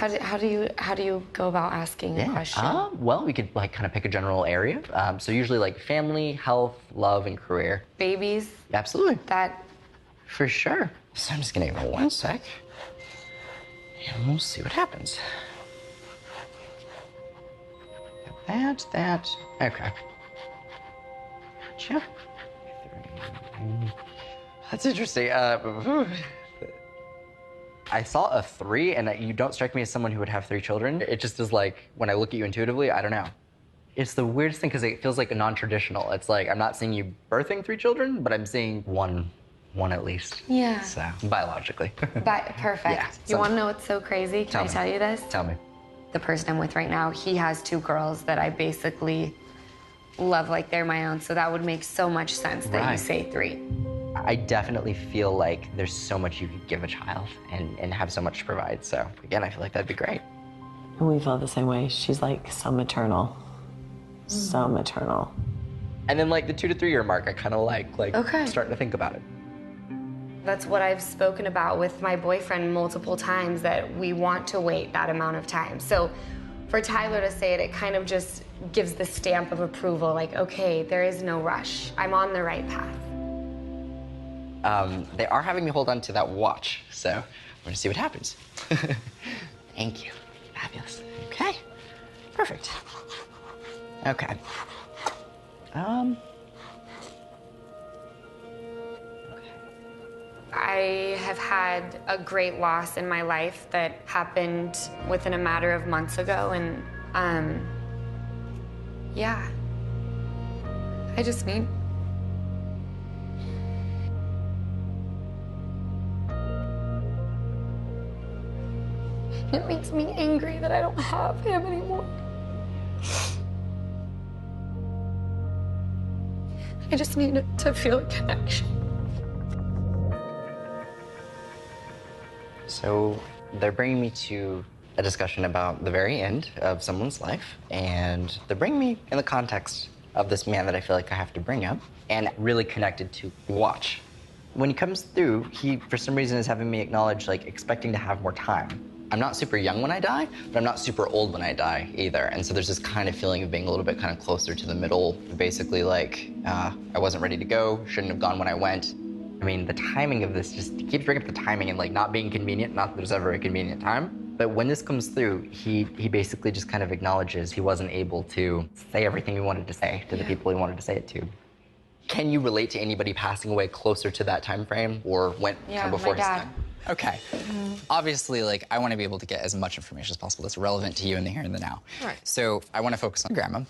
How do you go about asking a question? Well, we could like kind of pick a general area. So usually like family, health, love, and career. Babies? Absolutely. That... For sure. So I'm just gonna give it 1 sec. And we'll see what happens. That. Okay. Gotcha. 3. That's interesting. I saw a 3, and you don't strike me as someone who would have 3 children. It just is like, when I look at you intuitively, I don't know. It's the weirdest thing because it feels like a non-traditional. It's like, I'm not seeing you birthing 3 children, but I'm seeing one at least. Yeah. So, biologically. Perfect. Yeah, You want to know what's so crazy? Can I tell you this? Tell me. The person I'm with right now, he has 2 girls that I basically love like they're my own, so that would make so much sense that you say 3. I definitely feel like there's so much you could give a child and have so much to provide. So again, I feel like that'd be great. And we feel the same way. She's like so maternal. So maternal. And then like the 2 to 3 year mark, I kind of like starting to think about it. That's what I've spoken about with my boyfriend multiple times, that we want to wait that amount of time. So for Tyler to say it, it kind of just gives the stamp of approval, like, okay, there is no rush. I'm on the right path. They are having me hold on to that watch, so we're gonna see what happens. Thank you. Fabulous. Okay. Perfect. Okay. I have had a great loss in my life that happened within a matter of months ago, and yeah. I just need... It makes me angry that I don't have him anymore. I just need to feel a connection. So they're bringing me to a discussion about the very end of someone's life, and they're bringing me in the context of this man that I feel like I have to bring up, and really connected to watch. When he comes through, he, for some reason, is having me acknowledge, like, expecting to have more time. I'm not super young when I die, but I'm not super old when I die either. And so there's this kind of feeling of being a little bit kind of closer to the middle. Basically, like, I wasn't ready to go, shouldn't have gone when I went. I mean, the timing of this just keeps bringing up the timing and, like, not being convenient. Not that there's ever a convenient time. But when this comes through, he basically just kind of acknowledges he wasn't able to say everything he wanted to say to the people he wanted to say it to. Can you relate to anybody passing away closer to that time frame or went before his time? Okay. Obviously, like, I want to be able to get as much information as possible that's relevant to you in the here and the now. Right. So I want to focus on grandma.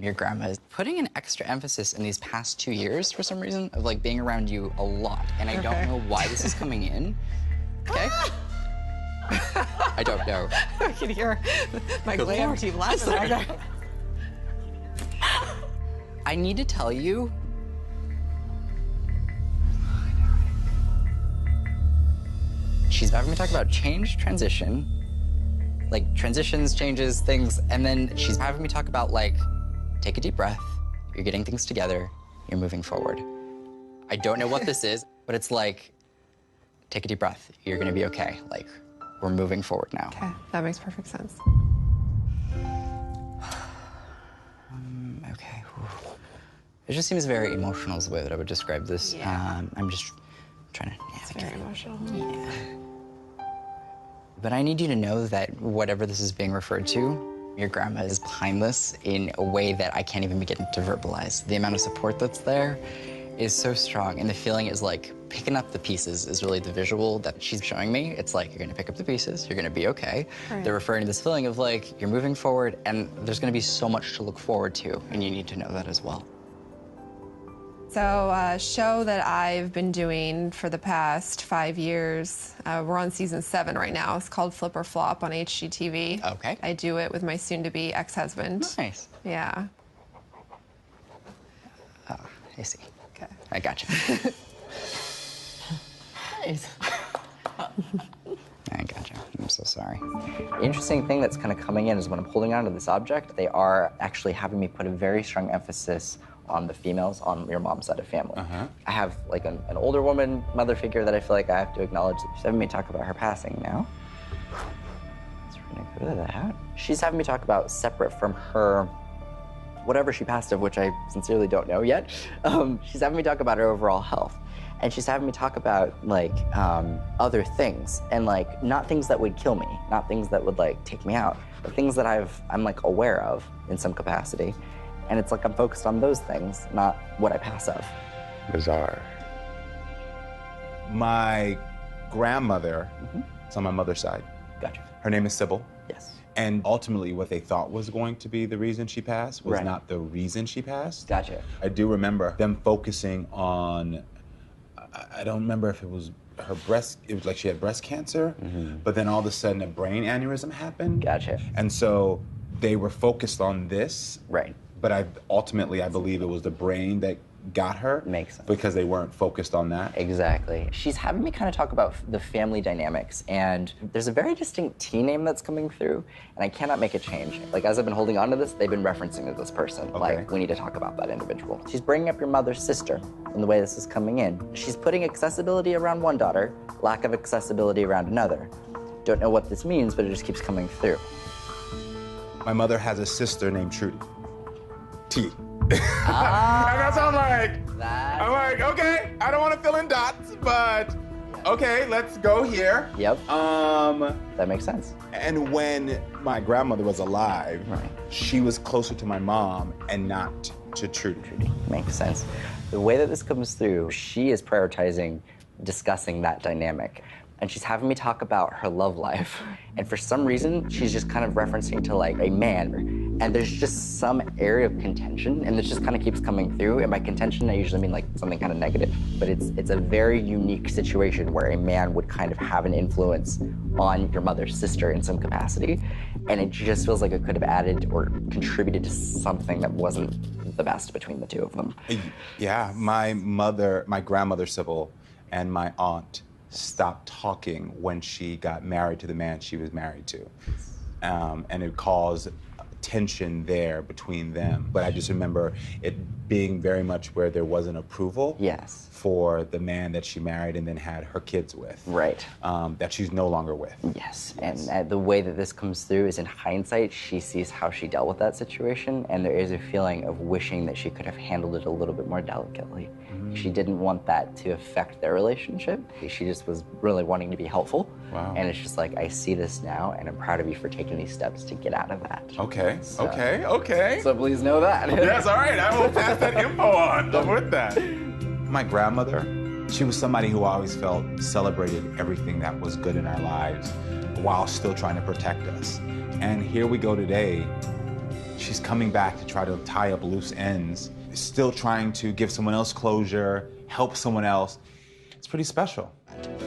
Your grandma is putting an extra emphasis in these past 2 years for some reason of, like, being around you a lot. And I don't know why this is coming in. Okay? I don't know. I can hear my glam team laughing. I need to tell you, she's having me talk about change, transition, like transitions, changes, things, and then she's having me talk about, like, take a deep breath, you're getting things together, you're moving forward. I don't know what this is, but it's like, take a deep breath, you're gonna be okay. Like, we're moving forward now. Okay, that makes perfect sense. Okay. It just seems very emotional is the way that I would describe this. Yeah. I'm just trying to It's very emotional. Yeah. But I need you to know that whatever this is being referred to, your grandma is behind this in a way that I can't even begin to verbalize. The amount of support that's there is so strong, and the feeling is like picking up the pieces is really the visual that she's showing me. It's like, you're gonna pick up the pieces, you're gonna be okay. Right. They're referring to this feeling of, like, you're moving forward, and there's gonna be so much to look forward to, and you need to know that as well. So a show that I've been doing for the past 5 years, we're on season 7 right now. It's called Flip or Flop on HGTV. Okay. I do it with my soon-to-be ex-husband. Nice. Yeah. Oh, I see. Okay. I got you. Nice. I got you. I'm so sorry. The interesting thing that's kind of coming in is when I'm holding onto this object, they are actually having me put a very strong emphasis on the females on your mom's side of family. I have like an older woman, mother figure that I feel like I have to acknowledge. She's having me talk about her passing now. So we're True that. She's having me talk about separate from her, whatever she passed of, which I sincerely don't know yet. She's having me talk about her overall health. And she's having me talk about like other things, and like not things that would kill me, not things that would like take me out, but things that I'm like aware of in some capacity. And it's like I'm focused on those things, not what I pass of. Bizarre. My grandmother, it's on my mother's side. Gotcha. Her name is Sybil. Yes. And ultimately what they thought was going to be the reason she passed was not the reason she passed. Gotcha. I do remember them focusing on, I don't remember if it was her breast, it was like she had breast cancer, but then all of a sudden a brain aneurysm happened. Gotcha. And so they were focused on this. Right. But ultimately I believe it was the brain that got her. Makes sense. Because they weren't focused on that. Exactly. She's having me kind of talk about the family dynamics, and there's a very distinct T name that's coming through, and I cannot make a change. Like, as I've been holding on to this, they've been referencing to this person. Okay. Like, we need to talk about that individual. She's bringing up your mother's sister in the way this is coming in. She's putting accessibility around one daughter, lack of accessibility around another. Don't know what this means, but it just keeps coming through. My mother has a sister named Trudy. T. And that's how I'm like, okay, I don't want to fill in dots, but okay, let's go here. Yep. That makes sense. And when my grandmother was alive, she was closer to my mom and not to Trudy. Makes sense. The way that this comes through, she is prioritizing discussing that dynamic. And she's having me talk about her love life. And for some reason, she's just kind of referencing to like a man. And there's just some area of contention, and this just kind of keeps coming through. And by contention, I usually mean like something kind of negative. But it's a very unique situation where a man would kind of have an influence on your mother's sister in some capacity. And it just feels like it could have added or contributed to something that wasn't the best between the two of them. Yeah, my grandmother Sybil, and my aunt stopped talking when she got married to the man she was married to. And it caused tension there between them. But I just remember it being very much where there wasn't approval for the man that she married and then had her kids with. Right. That she's no longer with. Yes, and the way that this comes through is in hindsight, she sees how she dealt with that situation, and there is a feeling of wishing that she could have handled it a little bit more delicately. She didn't want that to affect their relationship. She just was really wanting to be helpful. Wow. And it's just like, I see this now, and I'm proud of you for taking these steps to get out of that. Okay, So- okay. So please know that. Yes, all right, I will pass that info on. I'm with that. My grandmother, she was somebody who I always felt celebrated everything that was good in our lives while still trying to protect us. And here we go today. She's coming back to try to tie up loose ends, still trying to give someone else closure, help someone else. It's pretty special.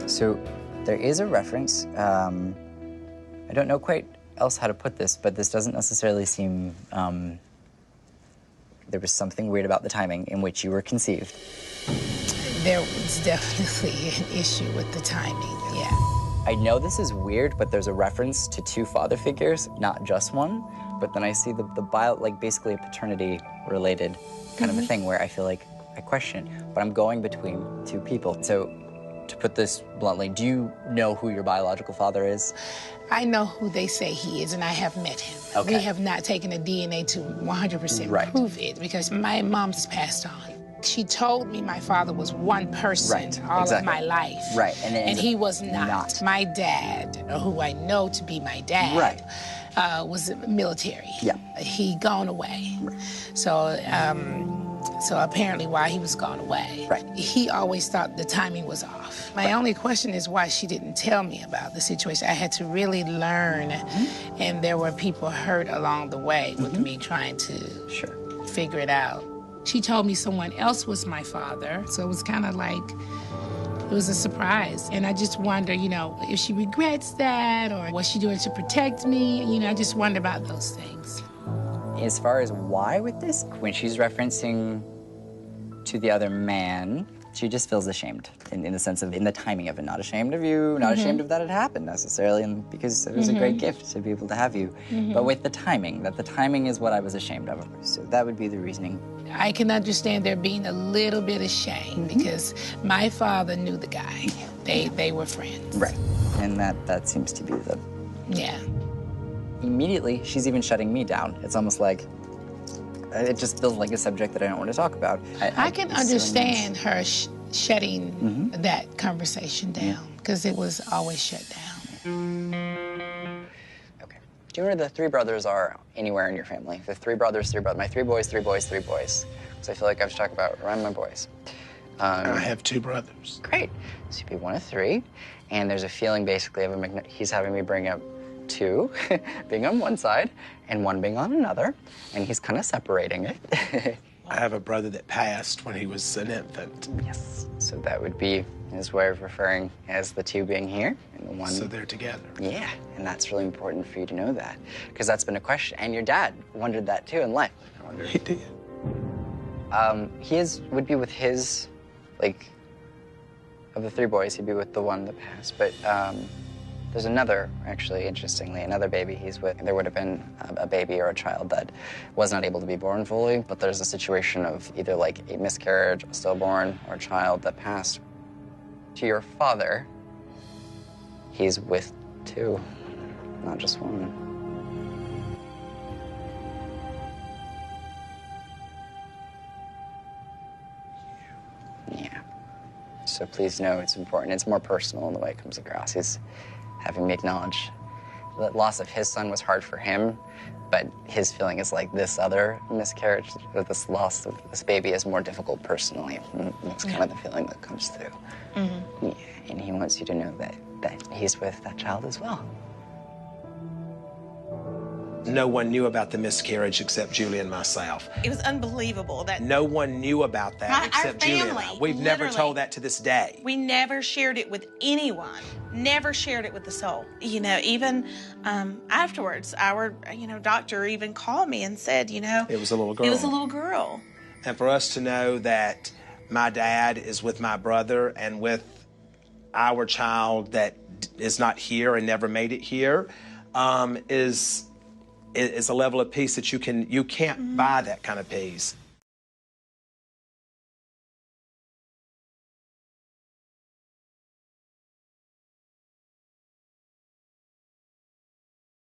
So there is a reference. I don't know quite else how to put this, but this doesn't necessarily seem, there was something weird about the timing in which you were conceived. There was definitely an issue with the timing, yeah. I know this is weird, but there's a reference to two father figures, not just one. But then I see the bio, like basically a paternity-related kind of a thing where I feel like I question, but I'm going between two people. So to put this bluntly, do you know who your biological father is? I know who they say he is, and I have met him. Okay. We have not taken a DNA to 100% prove it because my mom's passed on. She told me my father was one person all of my life. Right. And he was not. My dad, who I know to be my dad, was military. Yeah. He gone away. So, so apparently while he was gone away, he always thought the timing was off. My only question is why she didn't tell me about the situation. I had to really learn, and there were people hurt along the way with me trying to figure it out. She told me someone else was my father, so it was kind of like, it was a surprise. And I just wonder, you know, if she regrets that, or was she doing it to protect me? You know, I just wonder about those things. As far as why with this, when she's referencing to the other man, she just feels ashamed in the sense of, in the timing of it. Not ashamed of you, not ashamed of that it happened necessarily, and because it was a great gift to be able to have you. But with the timing, that the timing is what I was ashamed of. So that would be the reasoning. I can understand there being a little bit of shame because my father knew the guy. They were friends. Right. And that seems to be the... Yeah. immediately she's even shutting me down. It's almost like, it just feels like a subject that I don't want to talk about. I can understand her shutting that conversation down, because it was always shut down. Okay. Do you know where the 3 brothers are anywhere in your family? The 3 brothers, 3 brothers. My 3 boys, 3 boys, 3 boys. So I feel like I should talk about around my boys. I have 2 brothers. Great. So you'd be 1 of 3, and there's a feeling basically of he's having me bring up 2 being on one side and 1 being on another, and he's kind of separating it. I have a brother that passed when he was an infant. Yes. So that would be his way of referring as the 2 being here and the 1. So they're together. Yeah, and that's really important for you to know that, because that's been a question, and your dad wondered that too in life. I wondered. He did. Would be with his, like, of the 3 boys, he'd be with the 1 that passed. But there's another, actually, interestingly, another baby he's with. There would have been a baby or a child that was not able to be born fully, but there's a situation of either like a miscarriage, a stillborn, or a child that passed. To your father, he's with 2, not just 1. Yeah. So please know it's important. It's more personal in the way it comes across. He's having me acknowledge the loss of his son was hard for him, but his feeling is like this other miscarriage, or this loss of this baby is more difficult personally. And that's kind of the feeling that comes through. Yeah, and he wants you to know that he's with that child as well. No one knew about the miscarriage except Julie and myself. It was unbelievable that No one knew about that except Julie and I. family, We've never literally. told that to this day. we never shared it with anyone. Never shared it with the soul. You know, even afterwards, our doctor even called me and said, It was a little girl. it was a little girl. And for us to know that my dad is with my brother and with our child that is not here and never made it here is a level of peace that you can't buy that kind of peace.